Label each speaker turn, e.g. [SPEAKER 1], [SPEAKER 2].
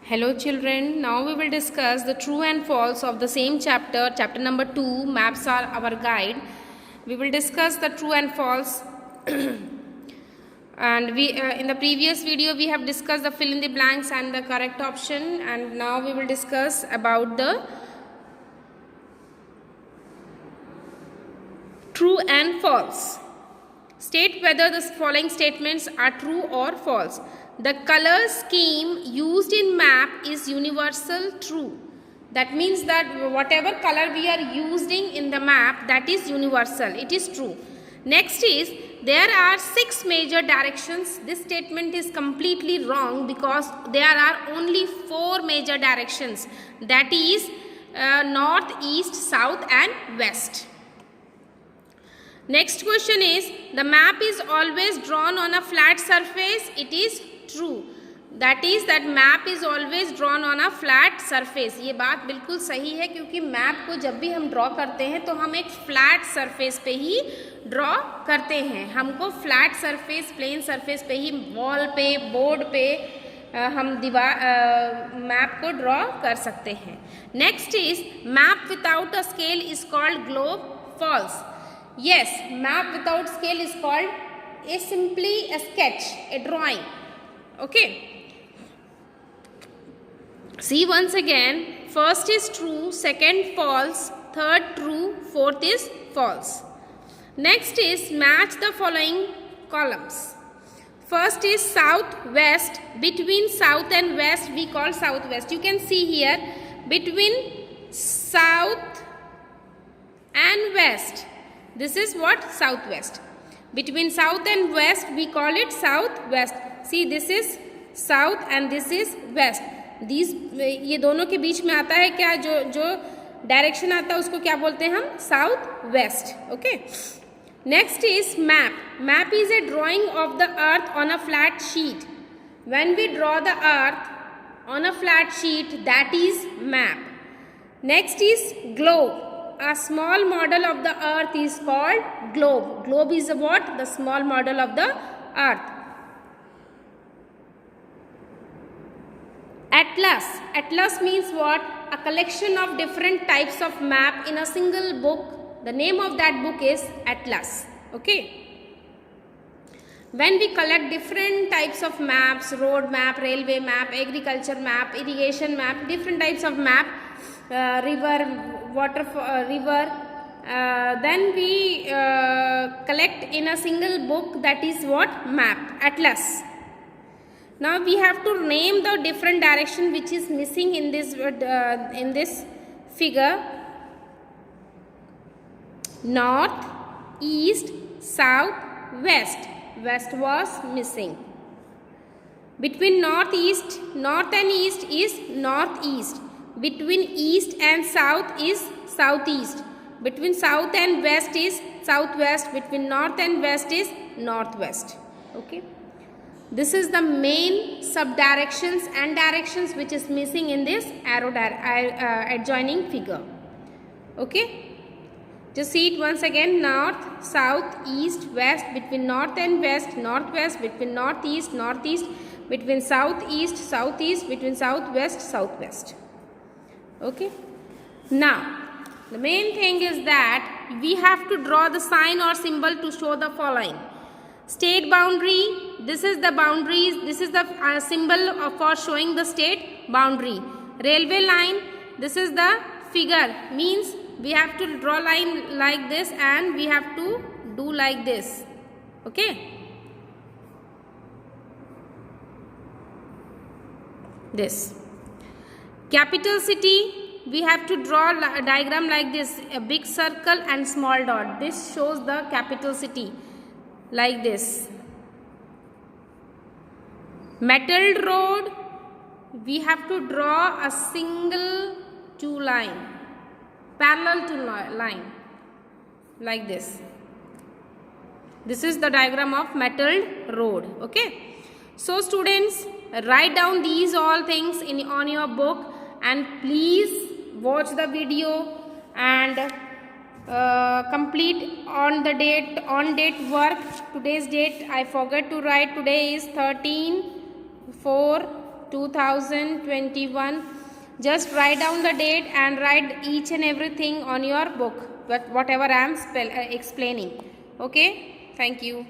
[SPEAKER 1] Hello children, now we will discuss the true and false of the same chapter, chapter number 2, maps are our guide. We will discuss the true and false and we in the previous video we have discussed the fill in the blanks and the correct option, and now we will discuss about the true and false. State whether the following statements are true or false. The color scheme used in map is universal true. That means that whatever color we are using in the map, that is universal. It is true. Next is, there are 6 major directions. This statement is completely wrong because there are only 4 major directions. That is north, east, south and west. Next question is, the map is always drawn on a flat surface. It is true. That is that map is always drawn on a flat surface. ये बात बिल्कुल सही है क्योंकि map को जब भी हम ड्रॉ करते हैं तो हम एक फ्लैट सरफेस पे ही ड्रॉ करते हैं. हमको फ्लैट सरफेस, प्लेन सरफेस पे ही, वॉल पे, बोर्ड पे हम मैप को ड्रॉ कर सकते हैं. Next is, map without a scale is called globe. False. Yes, map without scale is called simply a sketch, a drawing. Okay. See once again, first is true, second false, third true, fourth is false. Next is match the following columns. First is south, west. Between south and west we call southwest. You can see here, between south and west, this is what? Southwest. Between south and west we call it southwest. See, this is south and this is west. These ये दोनों के बीच में आता है क्या, जो direction आता है उसको क्या बोलते हैं हम? South west. Okay. Next is map. Map is a drawing of the earth on a flat sheet. When we draw the earth on a flat sheet, that is map. Next is globe. A small model of the earth is called globe. Globe is what? The small model of the earth. Atlas. Atlas means what? A collection of different types of map in a single book. The name of that book is Atlas. Okay. When we collect different types of maps, road map, railway map, agriculture map, irrigation map, different types of map, river, river, then we collect in a single book, that is what? Map, atlas. Now we have to name the different direction which is missing in this figure. North, east, south, west. West was missing. Between north and east is northeast. Between east and south is southeast. Between south and west is southwest. Between north and west is northwest. Okay. This is the main sub-directions and directions which is missing in this adjoining figure. Okay. Just see it once again. North, south, east, west. Between north and west, northwest. Between northeast, northeast. Between southeast, southeast. Between southwest, southwest. Okay. Now, the main thing is that we have to draw the sign or symbol to show the following. State boundary. This is the boundaries. This is the symbol for showing the state boundary. Railway line. This is the figure. Means we have to draw line like this and we have to do like this. Okay. This. Capital city, we have to draw a diagram like this, a big circle and small dot. This shows the capital city like this. Metal road, we have to draw a single 2 line parallel to line like this. This is the diagram of metal road. Okay. So students, write down these all things on your book and please watch the video and complete on date work. Today's date I forgot to write. Today is 13/4 2021. Just write down the date and write each and everything on your book, whatever I am explaining. Okay, thank you.